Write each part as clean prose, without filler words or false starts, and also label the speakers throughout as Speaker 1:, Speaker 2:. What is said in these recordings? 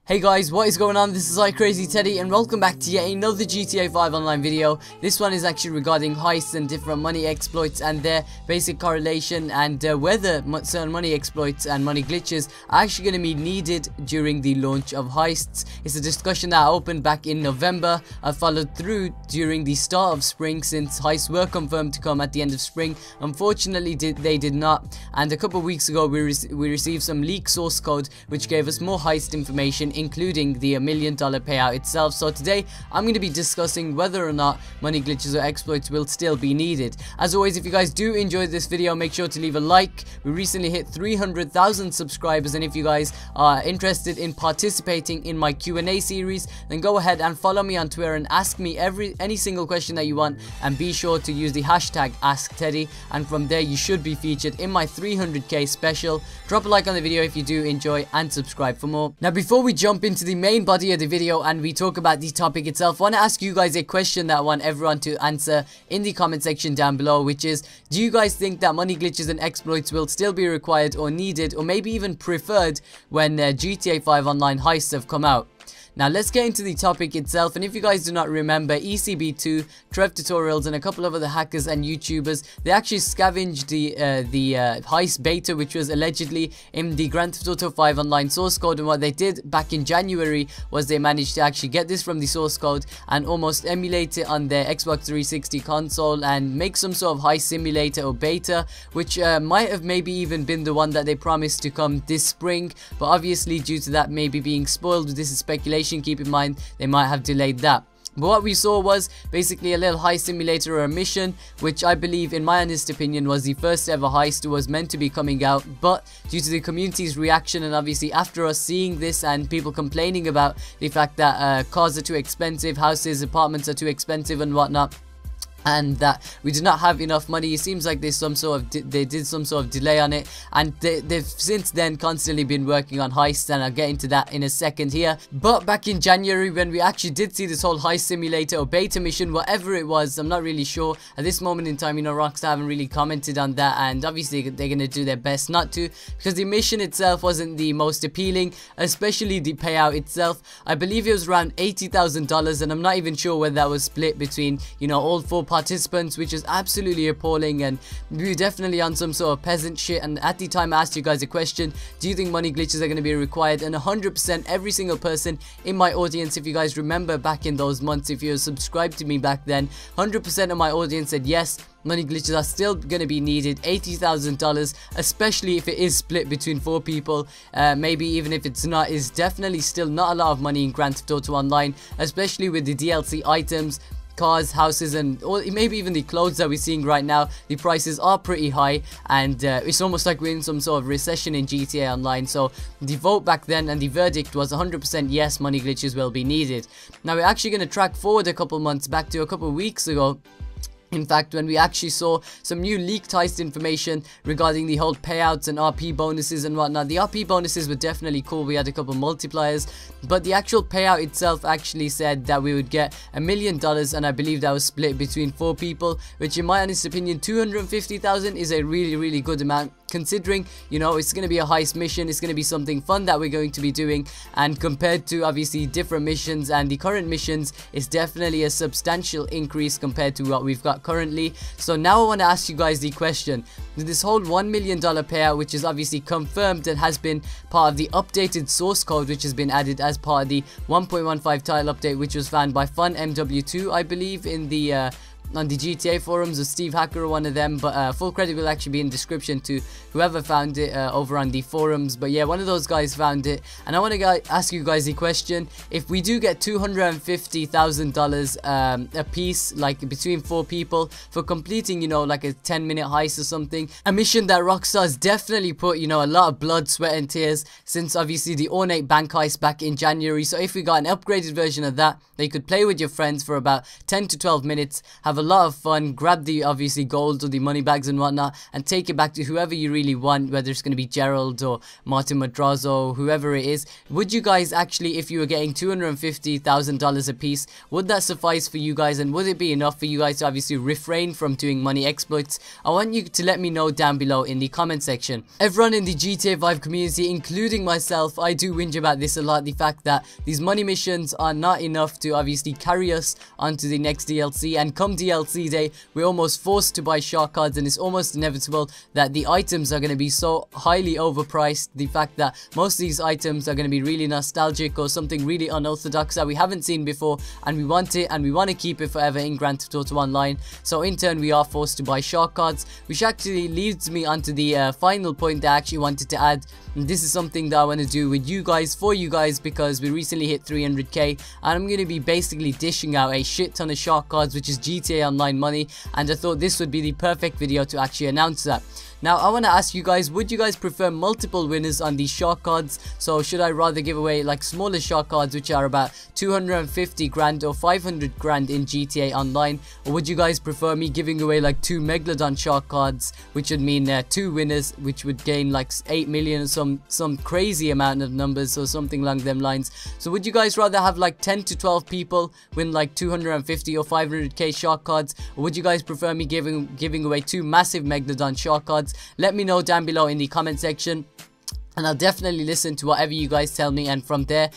Speaker 1: Hey guys, what is going on? This is iCrazyTeddy and welcome back to yet another GTA 5 online video. This one is actually regarding heists and different money exploits and their basic correlation and whether certain money exploits and money glitches are actually going to be needed during the launch of heists. It's a discussion that I opened back in November. I followed through during the start of spring since heists were confirmed to come at the end of spring. Unfortunately, they did not, and a couple of weeks ago we received some leaked source code which gave us more heist information, including the $1 million payout itself. So today I'm going to be discussing whether or not money glitches or exploits will still be needed. As always, if you guys do enjoy this video, make sure to leave a like. We recently hit 300,000 subscribers, and if you guys are interested in participating in my Q&A series, then go ahead and follow me on Twitter and ask me any single question that you want, and be sure to use the hashtag #AskTeddy, and from there you should be featured in my 300k special. Drop a like on the video if you do enjoy and subscribe for more. Now, before we jump into the main body of the video and we talk about the topic itself, I want to ask you guys a question that I want everyone to answer in the comment section down below, which is, do you guys think that money glitches and exploits will still be required or needed, or maybe even preferred when GTA 5 online heists have come out? Now let's get into the topic itself, and if you guys do not remember, ECB2, Trev Tutorials and a couple of other hackers and YouTubers, they actually scavenged the heist beta, which was allegedly in the Grand Theft Auto 5 online source code, and what they did back in January was they managed to actually get this from the source code and almost emulate it on their Xbox 360 console and make some sort of heist simulator or beta, which might have maybe even been the one that they promised to come this spring, but obviously due to that maybe being spoiled, this is speculation. Keep in mind they might have delayed that. But what we saw was basically a little heist simulator or a mission, which I believe, in my honest opinion, was the first ever heist was meant to be coming out. But due to the community's reaction, and obviously after us seeing this and people complaining about the fact that cars are too expensive, houses, apartments are too expensive and whatnot, and that we do not have enough money, it seems like there's some sort of they did some sort of delay on it, and they've since then constantly been working on heists, and I'll get into that in a second here. But back in January, when we actually did see this whole heist simulator or beta mission, whatever it was, I'm not really sure at this moment in time. You know, Rockstar haven't really commented on that, and obviously they're going to do their best not to, because the mission itself wasn't the most appealing, especially the payout itself. I believe it was around $80,000, and I'm not even sure whether that was split between, you know, all four participants, which is absolutely appalling, and we were definitely on some sort of peasant shit. And at the time I asked you guys a question, do you think money glitches are going to be required, and 100% every single person in my audience, if you guys remember back in those months, if you were subscribed to me back then, 100% of my audience said yes, money glitches are still going to be needed. $80,000, especially if it is split between 4 people, maybe even if it's not, is definitely still not a lot of money in Grand Theft Auto Online, especially with the DLC items, cars, houses, and maybe even the clothes that we're seeing right now. The prices are pretty high, and it's almost like we're in some sort of recession in GTA Online. So the vote back then and the verdict was 100% yes, money glitches will be needed. Now we're actually going to track forward a couple months back to a couple weeks ago. In fact, when we actually saw some new leaked heist information regarding the whole payouts and RP bonuses and whatnot. The RP bonuses were definitely cool, we had a couple multipliers, but the actual payout itself actually said that we would get $1 million, and I believe that was split between 4 people, which in my honest opinion, 250,000 is a really good amount, considering, you know, it's going to be a heist mission, it's going to be something fun that we're going to be doing, and compared to obviously different missions and the current missions, it's definitely a substantial increase compared to what we've got currently. So now I want to ask you guys the question, this whole $1 million payout, which is obviously confirmed and has been part of the updated source code, which has been added as part of the 1.15 title update, which was found by FunMW2, I believe, in the on the GTA forums, or Steve Hacker or one of them, but full credit will actually be in the description to whoever found it over on the forums. But yeah, one of those guys found it, and I want to ask you guys the question, if we do get $250,000 a piece, like between 4 people, for completing, you know, like a 10-minute heist or something, a mission that Rockstar's definitely put, you know, a lot of blood, sweat and tears since obviously the ornate bank heist back in January. So if we got an upgraded version of that, that you could play with your friends for about 10 to 12 minutes, have have a lot of fun, grab the obviously gold or the money bags and whatnot, and take it back to whoever you really want, whether it's going to be Gerald or Martin Madrazo, whoever it is. Would you guys actually, if you were getting $250,000 a piece, would that suffice for you guys, and would it be enough for you guys to obviously refrain from doing money exploits? I want you to let me know down below in the comment section. Everyone in the GTA 5 community, including myself, I do whinge about this a lot, the fact that these money missions are not enough to obviously carry us onto the next DLC, and come DLC day, we're almost forced to buy shark cards, and it's almost inevitable that the items are going to be so highly overpriced. The fact that most of these items are going to be really nostalgic or something really unorthodox that we haven't seen before, and we want it and we want to keep it forever in Grand Theft Auto Online. So in turn we are forced to buy shark cards, which actually leads me onto the final point that I actually wanted to add. And this is something that I want to do with you guys, for you guys, because we recently hit 300k, and I'm going to be basically dishing out a shit ton of shark cards, which is GTA Online money, and I thought this would be the perfect video to actually announce that. Now I want to ask you guys, would you guys prefer multiple winners on these shark cards? So should I rather give away like smaller shark cards which are about 250 grand or 500 grand in GTA Online, or would you guys prefer me giving away like 2 Megalodon shark cards, which would mean 2 winners, which would gain like 8 million or some crazy amount of numbers or something along them lines? So would you guys rather have like 10 to 12 people win like 250 or 500k shark cards, or would you guys prefer me giving away 2 massive Megalodon shark cards? Let me know down below in the comment section, and I'll definitely listen to whatever you guys tell me, and from there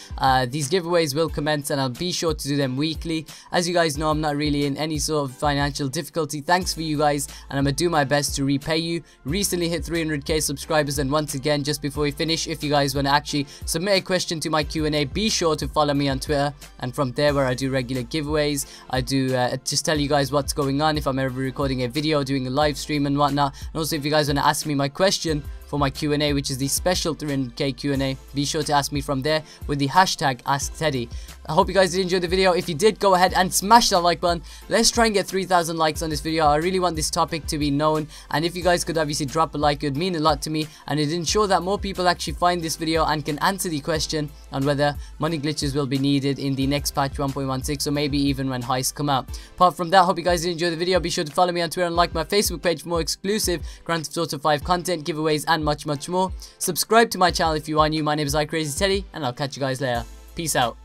Speaker 1: these giveaways will commence, and I'll be sure to do them weekly. As you guys know, I'm not really in any sort of financial difficulty, thanks for you guys, and I'm gonna do my best to repay you. Recently hit 300k subscribers, and once again, just before we finish, if you guys want to actually submit a question to my Q&A, be sure to follow me on Twitter, and from there, where I do regular giveaways, I do just tell you guys what's going on, if I'm ever recording a video, doing a live stream and whatnot. And also, if you guys want to ask me my question for my Q&A, which is the special 300k Q&A, be sure to ask me from there with the hashtag AskTeddy. I hope you guys did enjoy the video. If you did, go ahead and smash that like button. Let's try and get 3,000 likes on this video. I really want this topic to be known, and if you guys could obviously drop a like, it would mean a lot to me, and it ensure that more people actually find this video and can answer the question on whether money glitches will be needed in the next patch 1.16, or maybe even when Heist come out. Apart from that, I hope you guys did enjoy the video. Be sure to follow me on Twitter and like my Facebook page for more exclusive Grand Theft Auto 5 content, giveaways, and much more. Subscribe to my channel if you are new. My name is iCrazyTeddy, and I'll catch you guys later. Peace out.